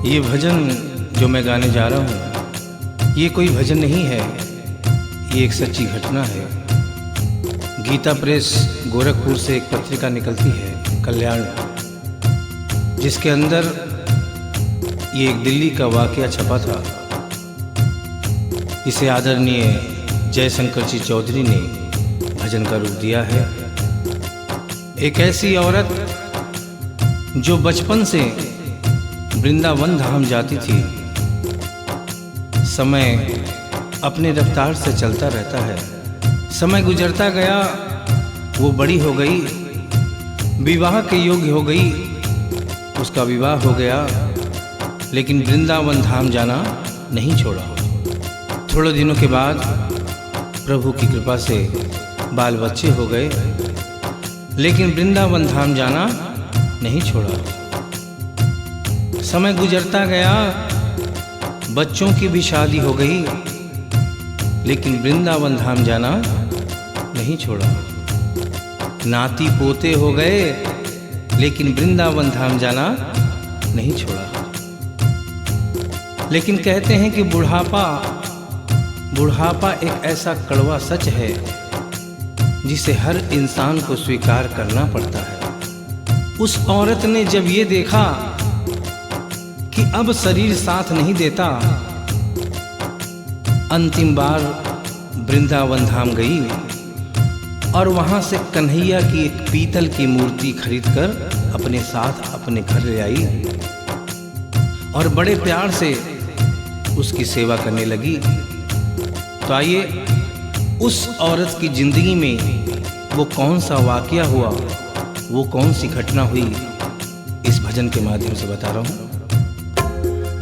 ये भजन जो मैं गाने जा रहा हूँ, ये कोई भजन नहीं है, ये एक सच्ची घटना है। गीता प्रेस गोरखपुर से एक पत्रिका निकलती है कल्याण, जिसके अंदर ये एक दिल्ली का वाकया छपा था। इसे आदरणीय जयशंकर जी चौधरी ने भजन का रूप दिया है। एक ऐसी औरत जो बचपन से वृंदावन धाम जाती थी, समय अपने रफ्तार से चलता रहता है। समय गुजरता गया, वो बड़ी हो गई, विवाह के योग्य हो गई, उसका विवाह हो गया, लेकिन वृंदावन धाम जाना नहीं छोड़ा। थोड़े दिनों के बाद प्रभु की कृपा से बाल बच्चे हो गए, लेकिन वृंदावन धाम जाना नहीं छोड़ा। समय गुजरता गया, बच्चों की भी शादी हो गई, लेकिन वृंदावन धाम जाना नहीं छोड़ा। नाती पोते हो गए, लेकिन वृंदावन धाम जाना नहीं छोड़ा। लेकिन कहते हैं कि बुढ़ापा एक ऐसा कड़वा सच है जिसे हर इंसान को स्वीकार करना पड़ता है। उस औरत ने जब ये देखा कि अब शरीर साथ नहीं देता, अंतिम बार वृंदावन धाम गई और वहां से कन्हैया की एक पीतल की मूर्ति खरीदकर अपने साथ अपने घर ले आई और बड़े प्यार से उसकी सेवा करने लगी। तो आइए उस औरत की जिंदगी में वो कौन सा वाकया हुआ, वो कौन सी घटना हुई, इस भजन के माध्यम से बता रहा हूँ।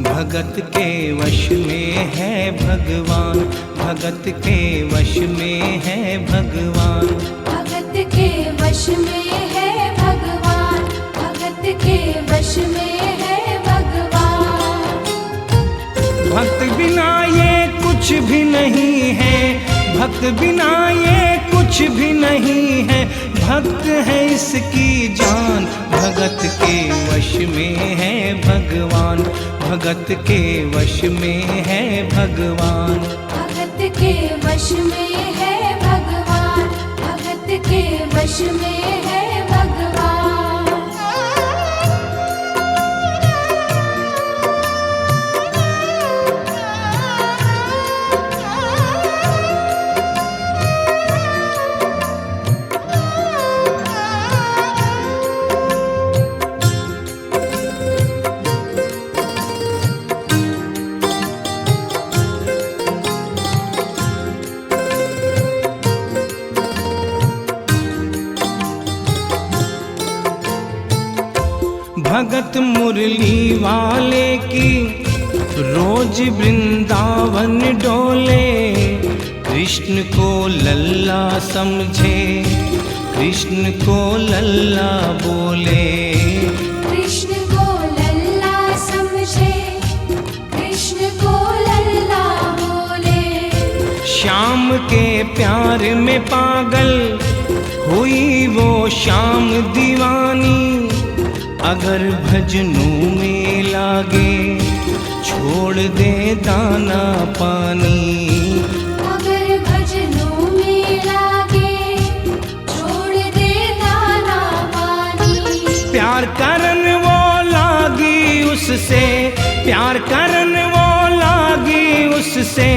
भगत के वश में है भगवान, भगत के वश में है भगवान, भगत के वश में है भगवान, भगत के वश में है भगवान। भक्त बिना ये कुछ भी नहीं है, भक्त बिना ये कुछ भी नहीं है, भक्त है इसकी जान। भगत के वश में है भगवान, भगत के वश में है भगवान, भगत के वश में है भगवान, भगत के वश में है भगवान। भगत मुरली वाले की रोज वृंदावन डोले, कृष्ण को लल्ला समझे, कृष्ण को लल्ला बोले, कृष्ण को लल्ला समझे, कृष्ण को लल्ला बोले। श्याम के प्यार में पागल हुई वो श्याम दीवानी, अगर भजनों में लागे छोड़ दे दाना पानी, अगर भजनों में लागे छोड़ दे दाना पानी। प्यार करन वो लागी उससे, प्यार करन वो लागी उससे,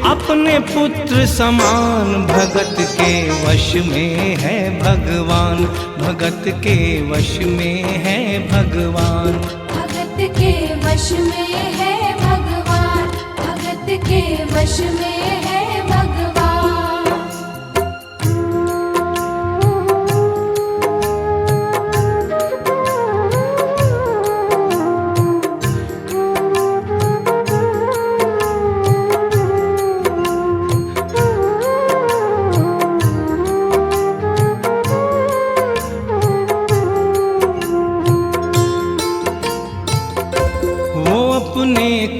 अपने पुत्र समान। भगत के वश में है भगवान, भगत के वश में है भगवान, भगत के वश में है भगवान, भगत के वश में है भगवान।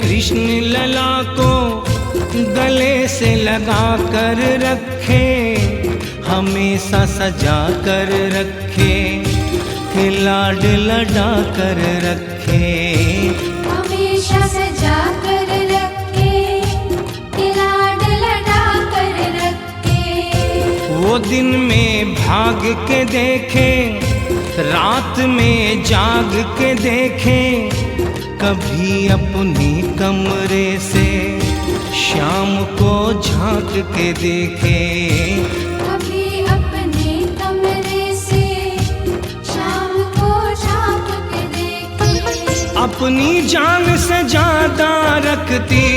कृष्ण लला को गले से लगा कर रखे, हमेशा सजा कर रखे, लाड लड़ा कर रखे, हमें हमेशा सजा कर रखे, लाड लड़ा कर रखे। वो दिन में भाग के देखे, रात में जाग के देखे, कभी अपने कमरे से शाम को झांक के देखे। कभी अपने कमरे से शाम को झांक के देखे। अपनी जान से ज्यादा रखती,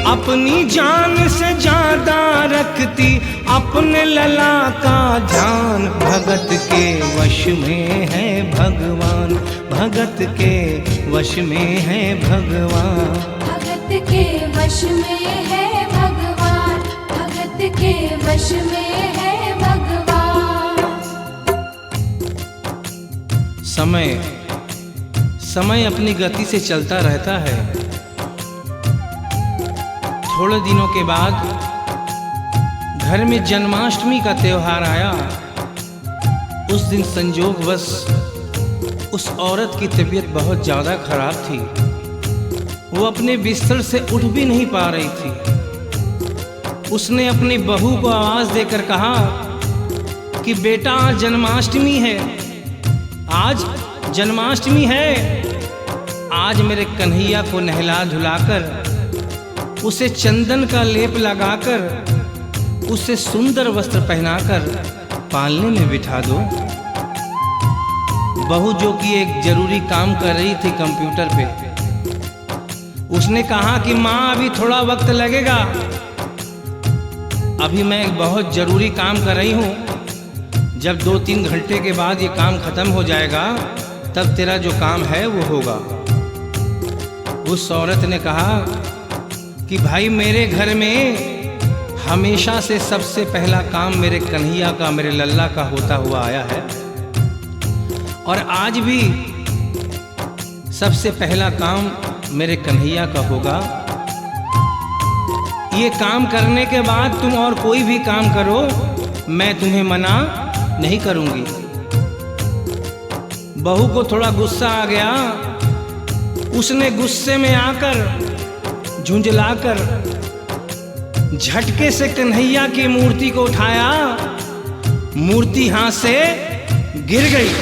अपनी जान से ज्यादा रखती, अपने लला का ध्यान। भगत के वश में है भगवान, भगत के वश में है भगवान। भगत के वश में है भगवान, भगत के वश में है भगवान। समय समय अपनी गति से चलता रहता है। थोड़े दिनों के बाद घर में जन्माष्टमी का त्योहार आया। उस दिन संजोगवश उस औरत की तबीयत बहुत ज़्यादा खराब थी। वो अपने बिस्तर से उठ भी नहीं पा रही थी। उसने अपनी बहू को आवाज़ देकर कहा कि बेटा आज जन्माष्टमी है, आज जन्माष्टमी है। आज मेरे कन्हैया को नहला धुलाकर, उसे चंदन का लेप लगाकर, उसे सुंदर वस्त्र पहनाकर पालने में बिठा दो। बहू जो कि एक जरूरी काम कर रही थी कंप्यूटर पे, उसने कहा कि माँ अभी थोड़ा वक्त लगेगा, अभी मैं एक बहुत जरूरी काम कर रही हूँ। जब 2-3 घंटे के बाद ये काम खत्म हो जाएगा तब तेरा जो काम है वो होगा। उस औरत ने कहा कि भाई मेरे घर में हमेशा से सबसे पहला काम मेरे कन्हैया का, मेरे लल्ला का होता हुआ आया है, और आज भी सबसे पहला काम मेरे कन्हैया का होगा। ये काम करने के बाद तुम और कोई भी काम करो, मैं तुम्हें मना नहीं करूंगी। बहू को थोड़ा गुस्सा आ गया। उसने गुस्से में आकर, झुंझलाकर झटके से कन्हैया की मूर्ति को उठाया। मूर्ति हाथ से गिर गई,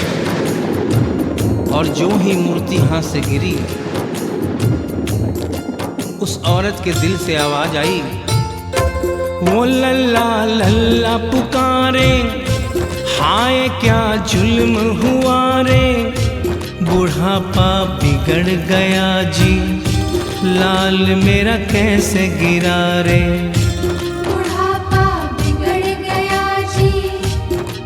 और जो ही मूर्ति हाथ से गिरी, उस औरत के दिल से आवाज आई, वो लल्ला लल्ला पुकारे, हाय क्या जुल्म हुआ रे, बुढ़ापा बिगड़ गया जी, लाल मेरा कैसे गिरा रे। बुढ़ापा बिगड़ गया जी,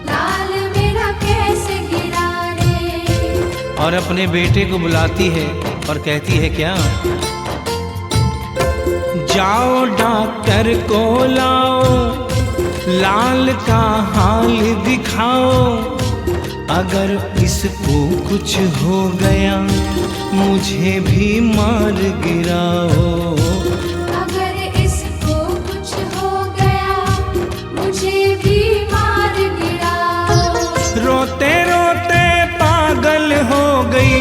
लाल मेरा कैसे गिरा रे। और अपने बेटे को बुलाती है और कहती है क्या, जाओ डॉक्टर को लाओ, लाल का हाल दिखाओ, अगर इसको कुछ हो गया मुझे भी मार गिराओ। अगर इसको कुछ हो गया मुझे भी मार गिराओ। रोते रोते पागल हो गई,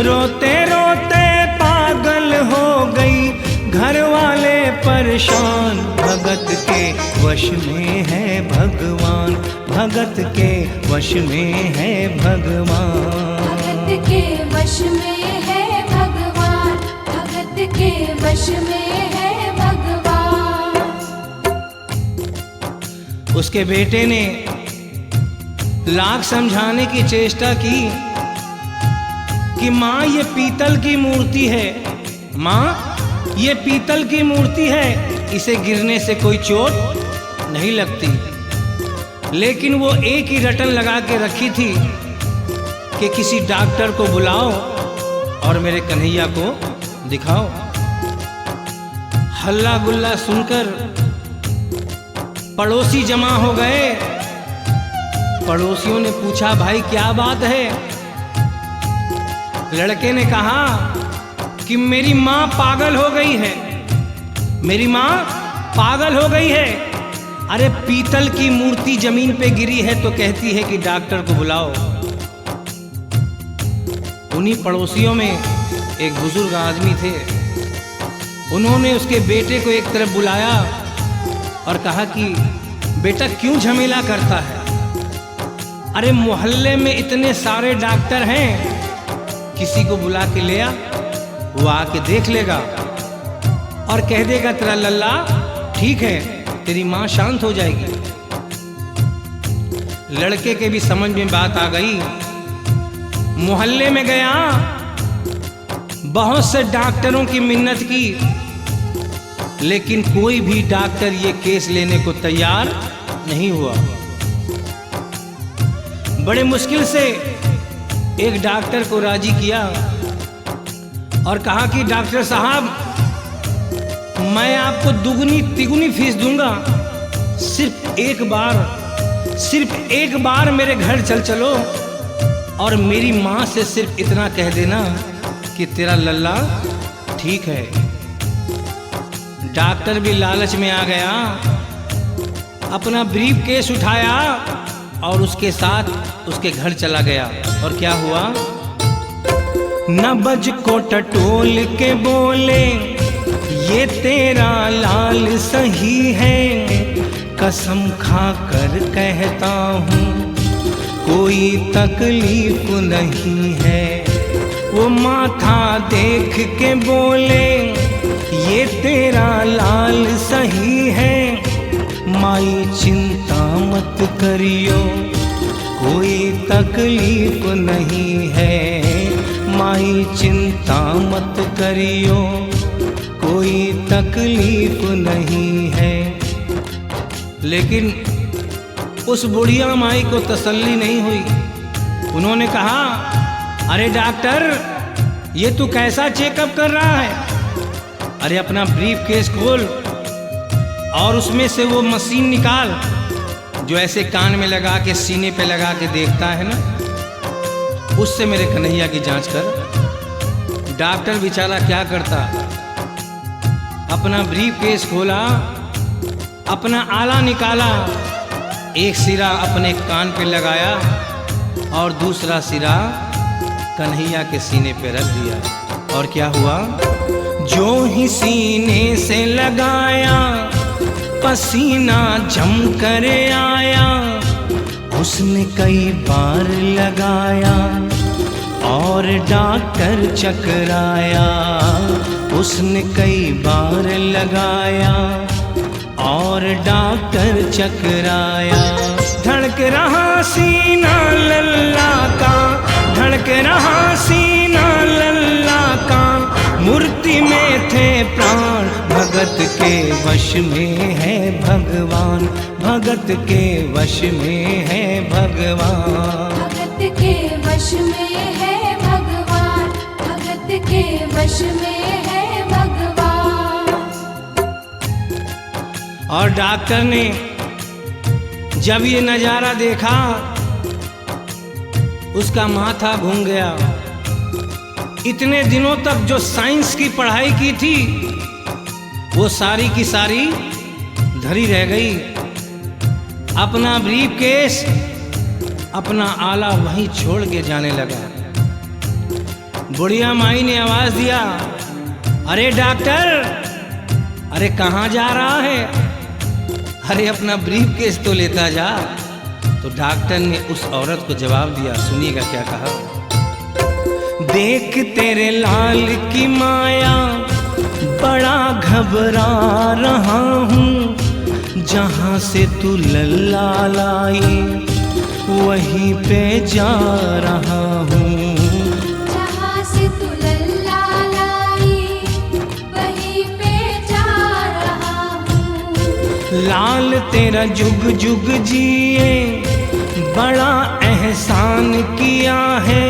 रोते रोते पागल हो गई, घर वाले परेशान। भगत के वश में है भगवान, भगत के वश में है भगवान। भगत के वश में है भगवान, भगत के वश में है भगवान। उसके बेटे ने लाख समझाने की चेष्टा की कि माँ ये पीतल की मूर्ति है, माँ ये पीतल की मूर्ति है, इसे गिरने से कोई चोट नहीं लगती। लेकिन वो एक ही रटन लगा के रखी थी कि किसी डॉक्टर को बुलाओ और मेरे कन्हैया को दिखाओ। हल्ला गुल्ला सुनकर पड़ोसी जमा हो गए। पड़ोसियों ने पूछा, भाई क्या बात है? लड़के ने कहा कि मेरी माँ पागल हो गई है, मेरी माँ पागल हो गई है। अरे पीतल की मूर्ति जमीन पे गिरी है तो कहती है कि डॉक्टर को बुलाओ। उन्हीं पड़ोसियों में एक बुजुर्ग आदमी थे, उन्होंने उसके बेटे को एक तरफ बुलाया और कहा कि बेटा क्यों झमेला करता है? अरे मोहल्ले में इतने सारे डॉक्टर हैं, किसी को बुला के ले आ, वो आके देख लेगा और कह देगा तेरा लल्ला ठीक है, तेरी माँ शांत हो जाएगी। लड़के के भी समझ में बात आ गई। मोहल्ले में गया, बहुत से डॉक्टरों की मिन्नत की, लेकिन कोई भी डॉक्टर ये केस लेने को तैयार नहीं हुआ। बड़े मुश्किल से एक डॉक्टर को राजी किया और कहा कि डॉक्टर साहब, मैं आपको दुगनी तिगुनी फीस दूंगा, सिर्फ एक बार मेरे घर चलो और मेरी माँ से सिर्फ इतना कह देना कि तेरा लल्ला ठीक है। डॉक्टर भी लालच में आ गया, अपना ब्रीफ केस उठाया और उसके साथ उसके घर चला गया। और क्या हुआ? नबज को टटोल के बोले, ये तेरा लाल सही है, कसम खा कर कहता हूँ कोई तकलीफ नहीं है। वो माथा देख के बोले, ये तेरा लाल सही है, माई चिंता मत करियो कोई तकलीफ नहीं है, माई चिंता मत करियो कोई तकलीफ नहीं है। लेकिन उस बुढ़िया माई को तसल्ली नहीं हुई। उन्होंने कहा, अरे डॉक्टर, ये तू कैसा चेकअप कर रहा है? अरे अपना ब्रीफ केस खोल और उसमें से वो मशीन निकाल जो ऐसे कान में लगा के सीने पे लगा के देखता है ना, उससे मेरे कन्हैया की जांच कर। डॉक्टर बेचारा क्या करता, अपना ब्रीफ केस खोला, अपना आला निकाला, एक सिरा अपने कान पे लगाया और दूसरा सिरा कन्हैया के सीने पे रख दिया। और क्या हुआ? जो ही सीने से लगाया, पसीना जम कर आया, उसने कई बार लगाया और डॉक्टर चकराया, उसने कई बार लगाया और डॉक्टर चकराया। धड़क रहा सीना लल्ला का, धड़क रहा सीना लल्ला का, मूर्ति में थे प्राण, भगत के वश में है भगवान, भगत के वश में है भगवान, भगत के वश में है भगवान, भगत के वश में है भगवान। और डॉक्टर ने जब ये नजारा देखा, उसका माथा घूम गया। इतने दिनों तक जो साइंस की पढ़ाई की थी, वो सारी की सारी धरी रह गई। अपना ब्रीफ केस, अपना आला वहीं छोड़ के जाने लगा। बुढ़िया माई ने आवाज दिया, अरे डॉक्टर, अरे कहाँ जा रहा है? अरे अपना ब्रीफ केस तो लेता जा। तो डॉक्टर ने उस औरत को जवाब दिया, सुनिएगा क्या कहा। देख तेरे लाल की माया, बड़ा घबरा रहा हूँ, जहाँ से तू लल्ला लाई वहीं पे जा रहा हूँ, जहाँ से तू लल्ला लाई वहीं पे जा रहा हूँ। लाल तेरा जुग जुग जिए, बड़ा एहसान किया है,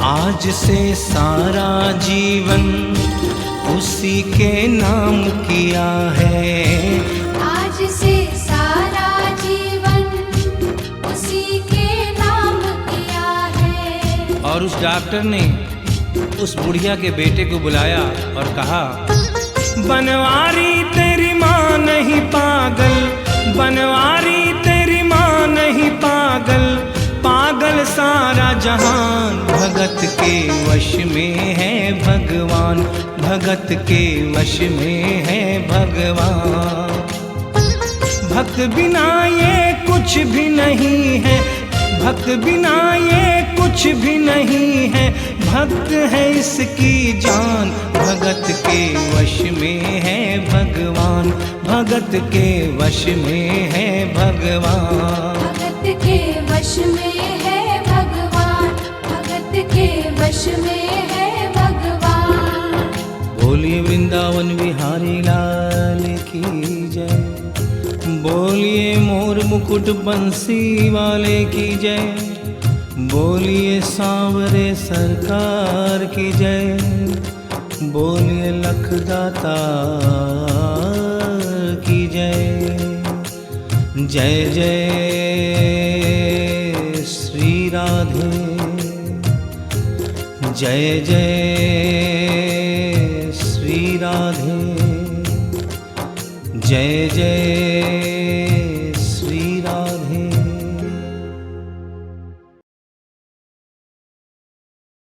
आज से सारा जीवन उसी के नाम किया है, आज से सारा जीवन उसी के नाम किया है। और उस डॉक्टर ने उस बुढ़िया के बेटे को बुलाया और कहा, बनवारी तेरी माँ नहीं पागल, बनवारी तेरी माँ नहीं पागल, पागल सारा जहान, भगत के वश में है भगवान, भगवान, भगत के वश में है भगवान। भक्त बिना ये कुछ भी नहीं है, भक्त बिना ये कुछ भी नहीं है, भक्त है इसकी जान। भगत के वश में है भगवान, भगत के वश में है भगवान। भगत के वश में है भगवान, भगत के वश में है भगवान। बोलिए वृंदावन बिहारी लाल की जय, बोलिए मोर मुकुट बंसी वाले की जय, बोलिए सांवरे सरकार की जय, बोलिए लखदाता की जय। जय जय श्री राधे, जय जय श्री राधे, जय जय